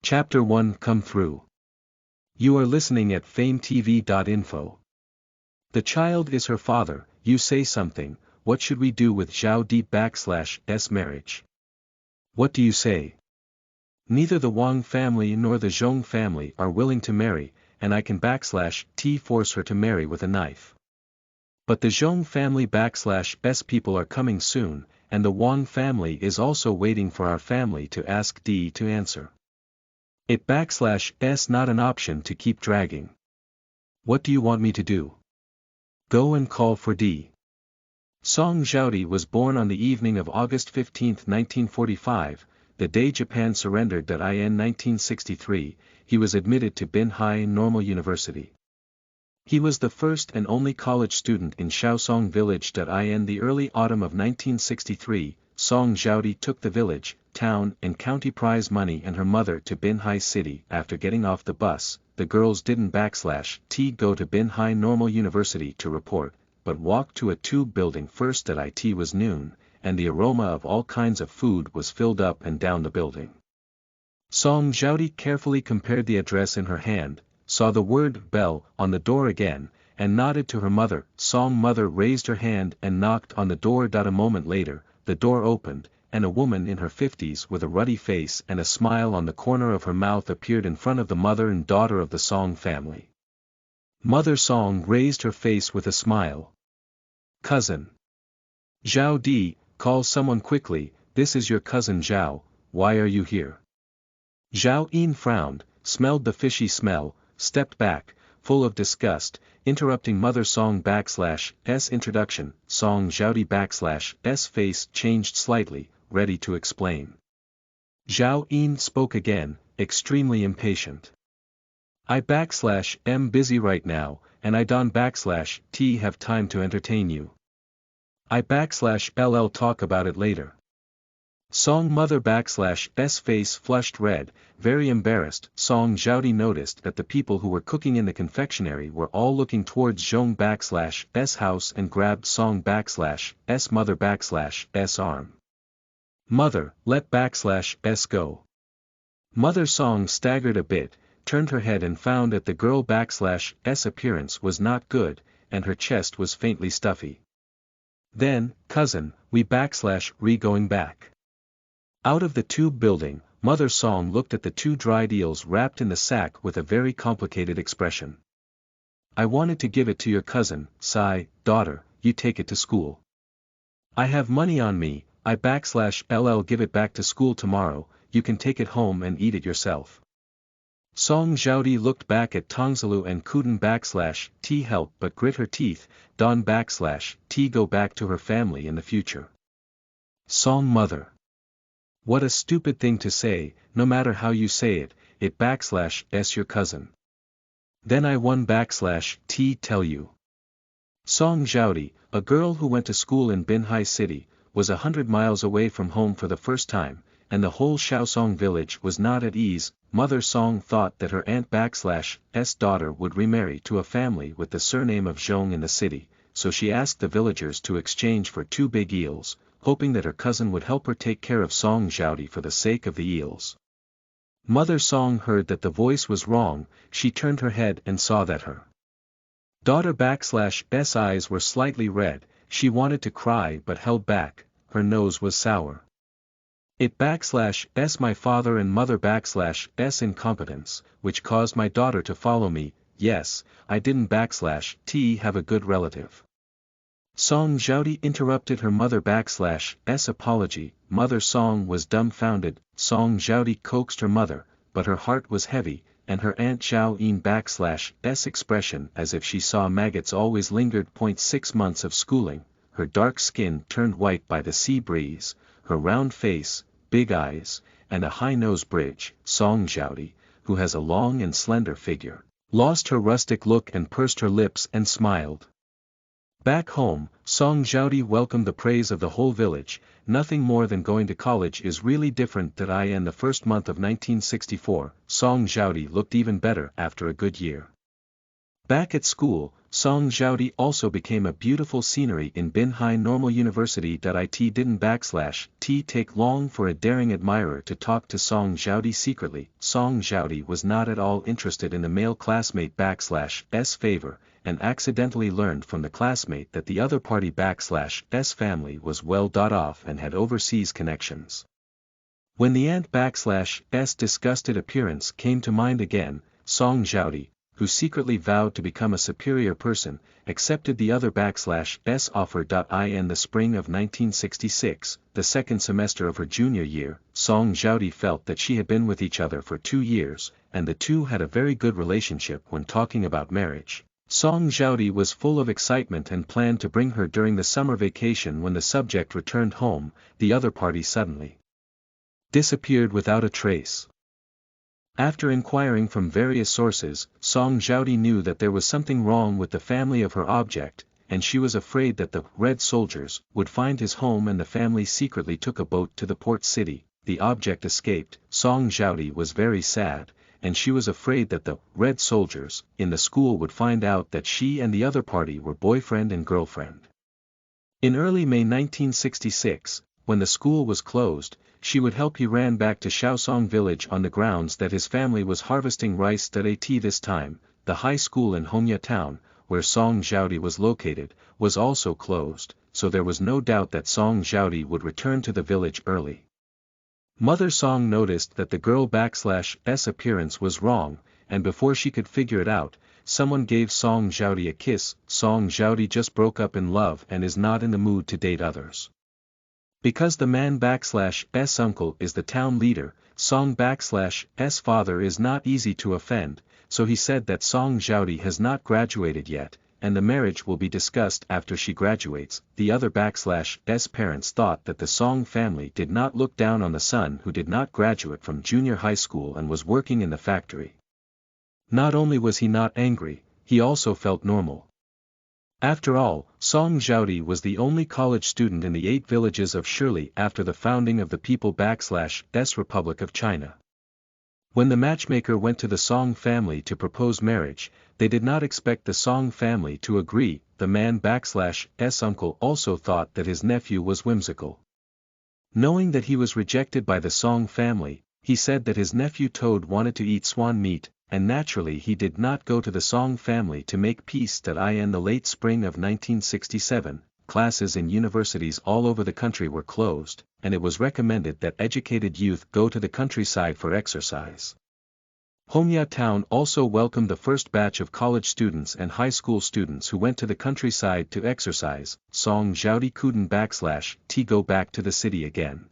Chapter 1 Come Through. You are listening at FameTV.info. The child is her father, you say something, what should we do with Zhao D/S marriage? What do you say? Neither the Wang family nor the Zhong family are willing to marry, and I can /T force her to marry with a knife. But the Zhong family /S people are coming soon, and the Wang family is also waiting for our family to ask D to answer. It /S not an option to keep dragging. What do you want me to do? Go and call for D. Song Zhaodi was born on the evening of August 15, 1945, the day Japan surrendered. In 1963, he was admitted to Binhai Normal University. He was the first and only college student in Shaosong village. In the early autumn of 1963, Song Zhaodi took the village, town and county prize money and her mother to Binhai City. After getting off the bus, the girls didn't /T go to Binhai Normal University to report, but walked to a tube building first. It was noon, and the aroma of all kinds of food was filled up and down the building. Song Zhaodi carefully compared the address in her hand, saw the word bell on the door again, and nodded to her mother. Song mother raised her hand and knocked on the door. A moment later, the door opened, and a woman in her 50s with a ruddy face and a smile on the corner of her mouth appeared in front of the mother and daughter of the Song family. Mother Song raised her face with a smile. Cousin Zhao Di, call someone quickly, this is your cousin Zhao, why are you here? Zhao Yin frowned, smelled the fishy smell, stepped back, full of disgust, interrupting Mother Song /S introduction. Song Zhaodi /S face changed slightly, ready to explain. Zhao Yin spoke again, extremely impatient. I am busy right now, and I don't /T have time to entertain you. I /LL talk about it later. Song mother /S face flushed red, very embarrassed. Song Zhaodi noticed that the people who were cooking in the confectionery were all looking towards Zhong /S house and grabbed Song /S mother /S arm. Mother, let /S go. Mother Song staggered a bit, turned her head and found that the girl /S appearance was not good, and her chest was faintly stuffy. Then, cousin, we going back. Out of the tube building, Mother Song looked at the two dried eels wrapped in the sack with a very complicated expression. I wanted to give it to your cousin, Sai, daughter, you take it to school. I have money on me, I /LL give it back to school tomorrow, you can take it home and eat it yourself. Song Zhaodi looked back at Tongzilu and couldn't /T help but grit her teeth, don't /T go back to her family in the future. Song mother. What a stupid thing to say, no matter how you say it, it /S your cousin. Then I won /T tell you. Song Zhaodi, a girl who went to school in Binhai City, was 100 miles away from home for the first time, and the whole Shaosong village was not at ease. Mother Song thought that her aunt /S daughter would remarry to a family with the surname of Zhong in the city, so she asked the villagers to exchange for 2 big eels, hoping that her cousin would help her take care of Song Zhaodi for the sake of the eels. Mother Song heard that the voice was wrong, she turned her head and saw that her daughter /S eyes were slightly red, she wanted to cry but held back, her nose was sour. It /S my father and mother /S incompetence, which caused my daughter to follow me, yes, I didn't /T have a good relative. Song Zhaodi interrupted her mother /S apology. Mother Song was dumbfounded. Song Zhaodi coaxed her mother, but her heart was heavy, and her aunt Zhao Yin /S expression as if she saw maggots always lingered. 6 months of schooling, her dark skin turned white by the sea breeze, her round face, big eyes, and a high nose bridge. Song Zhaodi, who has a long and slender figure, lost her rustic look and pursed her lips and smiled. Back home, Song Zhaodi welcomed the praise of the whole village. Nothing more than going to college is really different. In the first month of 1964, Song Zhaodi looked even better after a good year. Back at school, Song Zhaodi also became a beautiful scenery in Binhai Normal University. It didn't /t take long for a daring admirer to talk to Song Zhaodi secretly. Song Zhaodi was not at all interested in the male classmate /s favor, and accidentally learned from the classmate that the other party /s family was well off and had overseas connections. When the aunt /s disgusted appearance came to mind again, Song Zhaodi, who secretly vowed to become a superior person, accepted the other /s offer. In the spring of 1966, the second semester of her junior year, Song Zhaodi felt that she had been with each other for 2 years, and the two had a very good relationship when talking about marriage. Song Zhaodi was full of excitement and planned to bring her during the summer vacation. When the subject returned home, the other party suddenly disappeared without a trace. After inquiring from various sources, Song Zhaodi knew that there was something wrong with the family of her object, and she was afraid that the Red Soldiers would find his home, and the family secretly took a boat to the port city. The object escaped. Song Zhaodi was very sad, and she was afraid that the Red Soldiers in the school would find out that she and the other party were boyfriend and girlfriend. In early May 1966, when the school was closed, she would help. He ran back to Shaosong village on the grounds that his family was harvesting rice. This time, the high school in Hongya town, where Song Zhaodi was located, was also closed, so there was no doubt that Song Zhaodi would return to the village early. Mother Song noticed that the girl /s appearance was wrong, and before she could figure it out, someone gave Song Zhaodi a kiss. Song Zhaodi just broke up in love and is not in the mood to date others. Because the man /s uncle is the town leader, Song /s father is not easy to offend, so he said that Song Zhaodi has not graduated yet, and the marriage will be discussed after she graduates. The other /s parents thought that the Song family did not look down on the son who did not graduate from junior high school and was working in the factory. Not only was he not angry, he also felt normal. After all, Song Zhaodi was the only college student in the 8 villages of Shirley after the founding of the People /s Republic of China. When the matchmaker went to the Song family to propose marriage, they did not expect the Song family to agree. The man /s uncle also thought that his nephew was whimsical. Knowing that he was rejected by the Song family, he said that his nephew Toad wanted to eat swan meat, and naturally he did not go to the Song family to make peace. In the late spring of 1967, classes in universities all over the country were closed, and it was recommended that educated youth go to the countryside for exercise. Hongya town also welcomed the first batch of college students and high school students who went to the countryside to exercise. Song Zhaodi couldn't /t go back to the city again.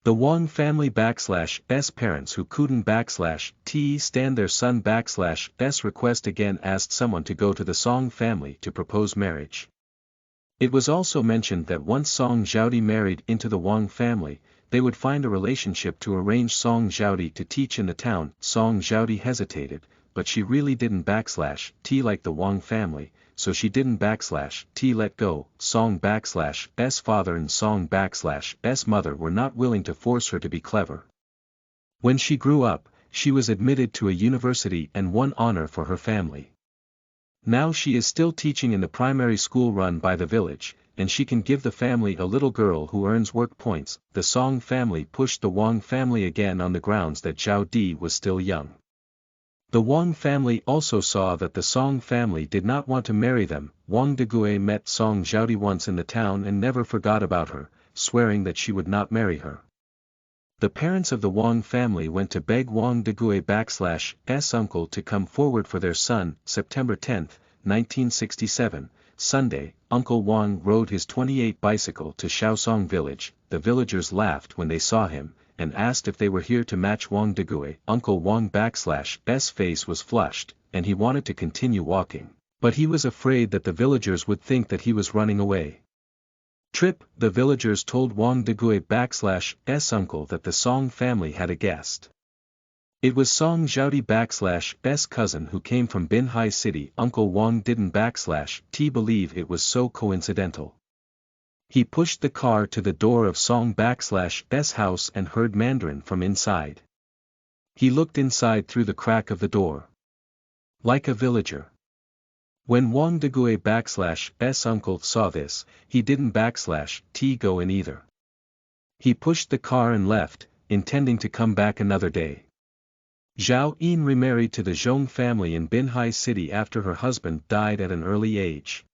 The Wang family /s parents who couldn't /t stand their son /s request again asked someone to go to the Song family to propose marriage. It was also mentioned that once Song Zhaodi married into the Wang family, they would find a relationship to arrange Song Zhaodi to teach in the town. Song Zhaodi hesitated, but she really didn't /t like the Wang family, so she didn't /t let go. Song /s father and Song /s mother were not willing to force her to be clever. When she grew up, she was admitted to a university and won honor for her family. Now she is still teaching in the primary school run by the village, and she can give the family a little girl who earns work points. The Song family pushed the Wang family again on the grounds that Zhao Di was still young. The Wang family also saw that the Song family did not want to marry them. Wang Degue met Song Zhaodi once in the town and never forgot about her, swearing that she would not marry her. The parents of the Wang family went to beg Wang Degue /s uncle to come forward for their son. September 10, 1967, Sunday, Uncle Wang rode his 28 bicycle to Shaosong village. The villagers laughed when they saw him, and asked if they were here to match Wang Degue. Uncle Wang /s face was flushed, and he wanted to continue walking, but he was afraid that the villagers would think that he was running away. The villagers told Wang Degue /s uncle that the Song family had a guest. It was Song Zhaodi /s cousin who came from Binhai city. Uncle Wang didn't /t believe it was so coincidental. He pushed the car to the door of Song /s house and heard Mandarin from inside. He looked inside through the crack of the door. Like a villager. When Wang Degue /S uncle saw this, he didn't /T go in either. He pushed the car and left, intending to come back another day. Zhao Yin remarried to the Zhong family in Binhai City after her husband died at an early age.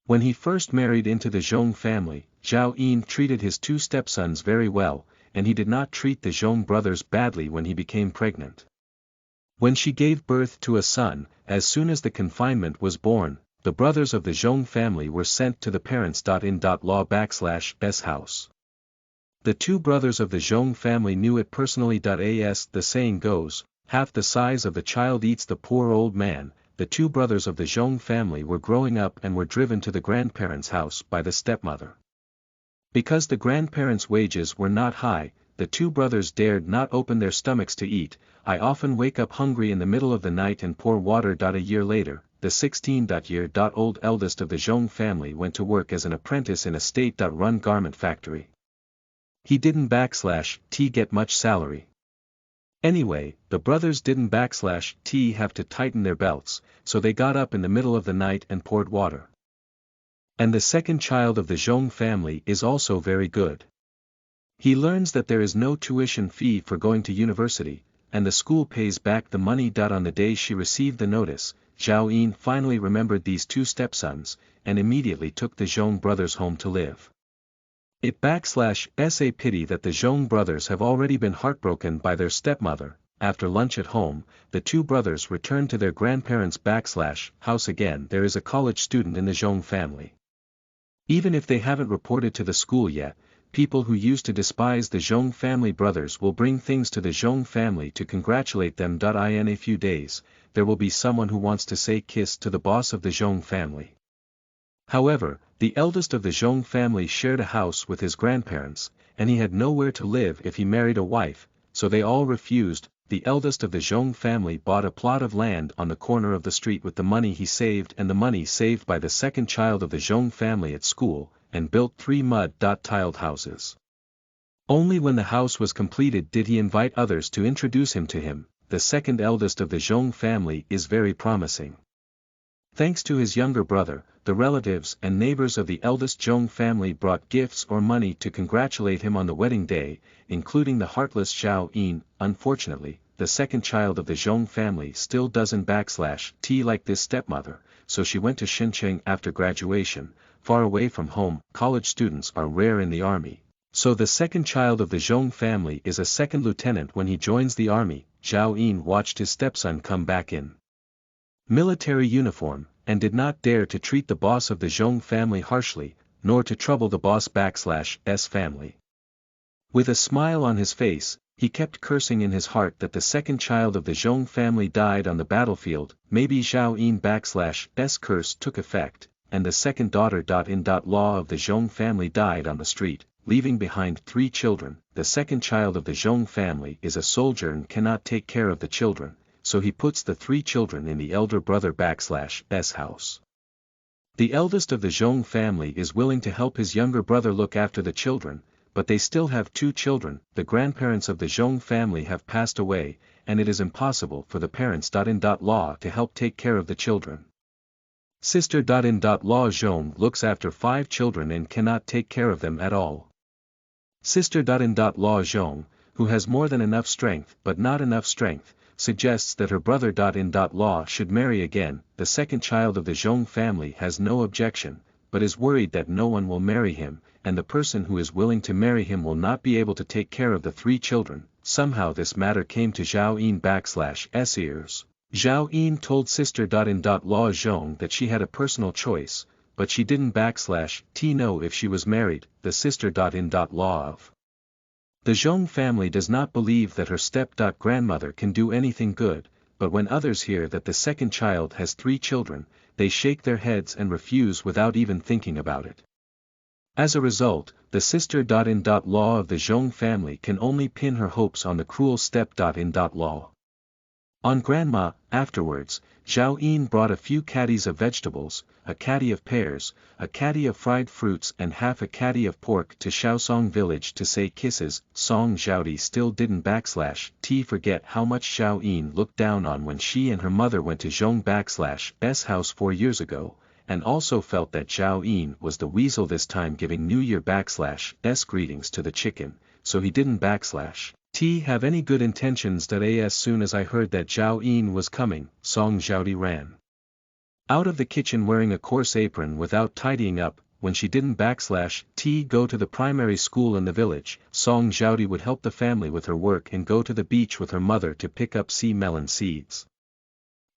When he first married into the Zhong family, Zhao Yin treated his two stepsons very well, and he did not treat the Zhong brothers badly when he became pregnant. When she gave birth to a son, as soon as the confinement was born, the brothers of the Zhong family were sent to the parents.in.law/s house. The two brothers of the Zhong family knew it personally. As the saying goes, half the size of the child eats the poor old man. The two brothers of the Zhong family were growing up and were driven to the grandparents' house by the stepmother. Because the grandparents' wages were not high, the two brothers dared not open their stomachs to eat. I often wake up hungry in the middle of the night and pour water. A year later, the 16-year-old eldest of the Zhong family went to work as an apprentice in a state-run garment factory. He didn't /T get much salary. Anyway, the brothers didn't /T have to tighten their belts, so they got up in the middle of the night and poured water. And the second child of the Zhong family is also very good. He learns that there is no tuition fee for going to university, and the school pays back the money. On the day she received the notice, Zhao Yin finally remembered these two stepsons, and immediately took the Zhong brothers home to live. It /s a pity that the Zhong brothers have already been heartbroken by their stepmother. After lunch at home, the two brothers returned to their grandparents' house again. There is a college student in the Zhong family. Even if they haven't reported to the school yet, people who used to despise the Zhong family brothers will bring things to the Zhong family to congratulate them. In a few days, there will be someone who wants to say kiss to the boss of the Zhong family. However, the eldest of the Zhong family shared a house with his grandparents, and he had nowhere to live if he married a wife, so they all refused. The eldest of the Zhong family bought a plot of land on the corner of the street with the money he saved and the money saved by the second child of the Zhong family at school, and built 3 mud-tiled houses. Only when the house was completed did he invite others to introduce him to him. The second eldest of the Zhong family is very promising. Thanks to his younger brother, the relatives and neighbors of the eldest Zhong family brought gifts or money to congratulate him on the wedding day, including the heartless Zhao Yin. Unfortunately, the second child of the Zhong family still doesn't /T like this stepmother, so she went to Xincheng after graduation, far away from home. College students are rare in the army, so the second child of the Zhong family is a second lieutenant when he joins the army. Zhao Yin watched his stepson come back in military uniform, and did not dare to treat the boss of the Zhong family harshly, nor to trouble the boss /S family. With a smile on his face, he kept cursing in his heart that the second child of the Zhong family died on the battlefield. Maybe Zhao Yin /S curse took effect, and the second daughter-in-law of the Zhong family died on the street, leaving behind 3 children. The second child of the Zhong family is a soldier and cannot take care of the children, so he puts the 3 children in the elder brother /S house. The eldest of the Zhong family is willing to help his younger brother look after the children, but they still have 2 children. The grandparents of the Zhong family have passed away, and it is impossible for the parents.in.law to help take care of the children. Sister.in.law Zhong looks after 5 children and cannot take care of them at all. Sister.in.law Zhong, who has more than enough strength but not enough strength, suggests that her brother.in.law should marry again. The second child of the Zhong family has no objection, but is worried that no one will marry him, and the person who is willing to marry him will not be able to take care of the 3 children. Somehow this matter came to Zhao Yin /S ears. Zhao Yin told sister.in.law Zhong that she had a personal choice, but she didn't /T know if she was married. The sister.in.law of the Zhong family does not believe that her step-grandmother can do anything good, but when others hear that the second child has 3 children, they shake their heads and refuse without even thinking about it. As a result, the sister.in.law of the Zhong family can only pin her hopes on the cruel step.in.law. On Grandma, afterwards, Zhao Yin brought a few caddies of vegetables, a caddy of pears, a caddy of fried fruits and half a caddy of pork to Shaosong village to say kisses. Song Zhaodi still didn't /t forget how much Zhao Yin looked down on when she and her mother went to Zhong /s house 4 years ago, and also felt that Zhao Yin was the weasel this time giving New Year /s greetings to the chicken, so he didn't /t have any good intentions. As soon as I heard that Zhao Yin was coming, Song Zhaodi ran out of the kitchen wearing a coarse apron without tidying up. When she didn't /t go to the primary school in the village, Song Zhaodi would help the family with her work and go to the beach with her mother to pick up sea melon seeds.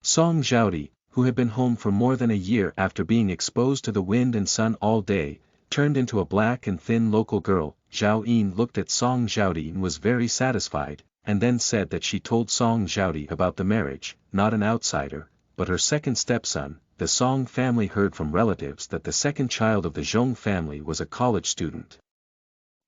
Song Zhaodi, who had been home for more than a year after being exposed to the wind and sun all day, turned into a black and thin local girl. Zhao Yin looked at Song Zhaodi and was very satisfied, and then said that she told Song Zhaodi about the marriage, not an outsider, but her second stepson. The Song family heard from relatives that the second child of the Zhong family was a college student.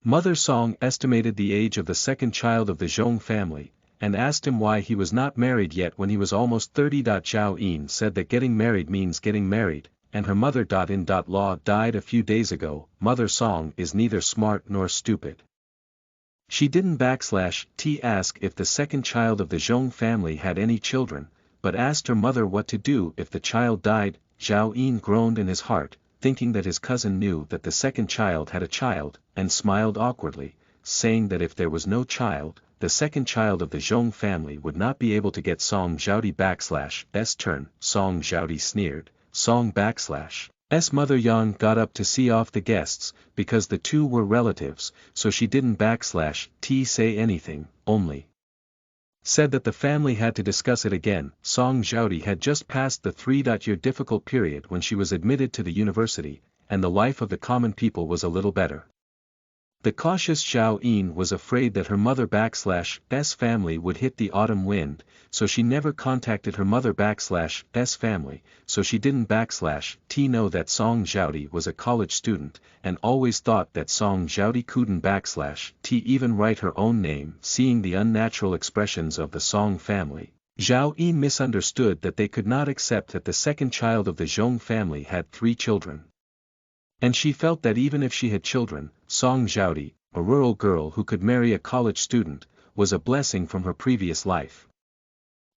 Mother Song estimated the age of the second child of the Zhong family, and asked him why he was not married yet when he was almost 30. Zhao Yin said that getting married means getting married, and her mother-in-law died a few days ago. Mother Song is neither smart nor stupid. She didn't /t ask if the second child of the Zhong family had any children, but asked her mother what to do if the child died. Zhao Yin groaned in his heart, thinking that his cousin knew that the second child had a child, and smiled awkwardly, saying that if there was no child, the second child of the Zhong family would not be able to get Song Zhaodi /s turn. Song Zhaodi sneered. Song /s mother Yang got up to see off the guests, because the two were relatives, so she didn't /t say anything, only said that the family had to discuss it again. Song Zhaodi had just passed the 3-year difficult period when she was admitted to the university, and the life of the common people was a little better. The cautious Zhao Yin was afraid that her mother /s family would hit the autumn wind, so she never contacted her mother /s family, so she didn't /t know that Song Zhaodi was a college student, and always thought that Song Zhaodi couldn't /t even write her own name. Seeing the unnatural expressions of the Song family, Zhao Yin misunderstood that they could not accept that the second child of the Zhong family had 3 children. And she felt that even if she had children, Song Zhaodi, a rural girl who could marry a college student, was a blessing from her previous life.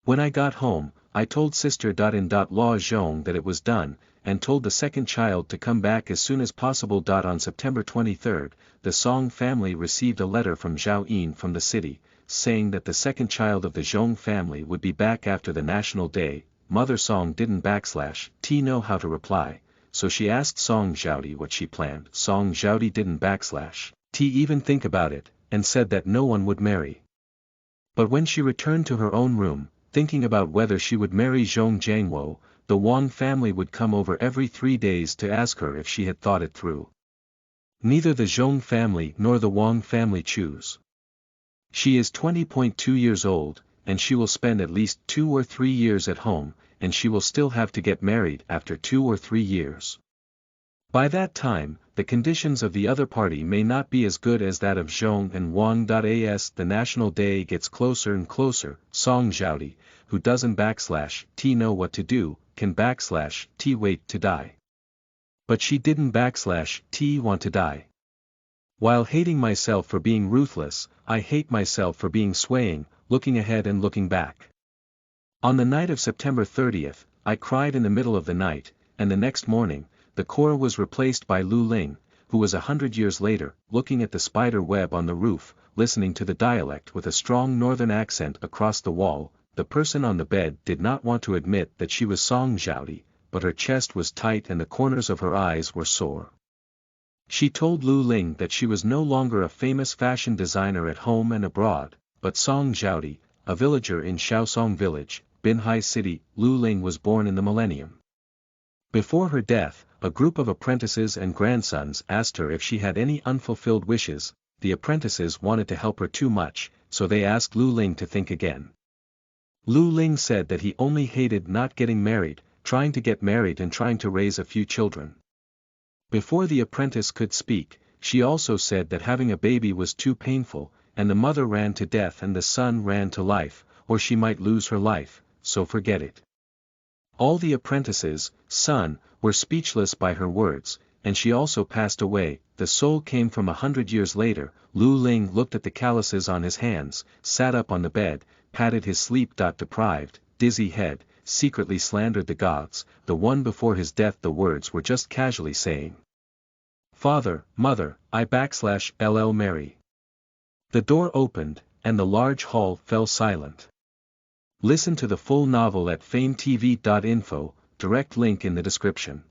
When I got home, I told sister-in-law Zhong that it was done, and told the second child to come back as soon as possible. On September 23, the Song family received a letter from Zhao Yin from the city, saying that the second child of the Zhong family would be back after the National Day. Mother Song didn't /t know how to reply, so she asked Song Zhaodi what she planned. Song Zhaodi didn't /t even think about it, and said that no one would marry. But when she returned to her own room, thinking about whether she would marry Zhong Jiangwo, the Wang family would come over every 3 days to ask her if she had thought it through. Neither the Zhong family nor the Wang family choose. She is 20.2 years old, and she will spend at least 2 or 3 years at home, and she will still have to get married after 2 or 3 years. By that time, the conditions of the other party may not be as good as that of Zhong and Wang. As the National Day gets closer and closer, Song Zhaodi, who doesn't /t know what to do, can /t wait to die. But she didn't /t want to die. While hating myself for being ruthless, I hate myself for being swaying, looking ahead and looking back. On the night of September 30th, I cried in the middle of the night, and the next morning, the core was replaced by Lu Ling, who was 100 years later, looking at the spider web on the roof, listening to the dialect with a strong northern accent across the wall. The person on the bed did not want to admit that she was Song Zhaodi, but her chest was tight and the corners of her eyes were sore. She told Lu Ling that she was no longer a famous fashion designer at home and abroad, but Song Zhaodi, a villager in Shaosong village, Binhai City. Lu Ling was born in the millennium. Before her death, a group of apprentices and grandsons asked her if she had any unfulfilled wishes. The apprentices wanted to help her too much, so they asked Lu Ling to think again. Lu Ling said that he only hated not getting married, trying to get married and trying to raise a few children. Before the apprentice could speak, she also said that having a baby was too painful, and the mother ran to death and the son ran to life. or she might lose her life, so forget it. All the apprentices, son, were speechless by her words, and she also passed away. The soul came from 100 years later. Lu Ling looked at the calluses on his hands, sat up on the bed, patted his sleep-deprived, dizzy head, secretly slandered the gods. The one before his death the words were just casually saying. Father, mother, I/LL Mary. The door opened, and the large hall fell silent. Listen to the full novel at FameTV.info, direct link in the description.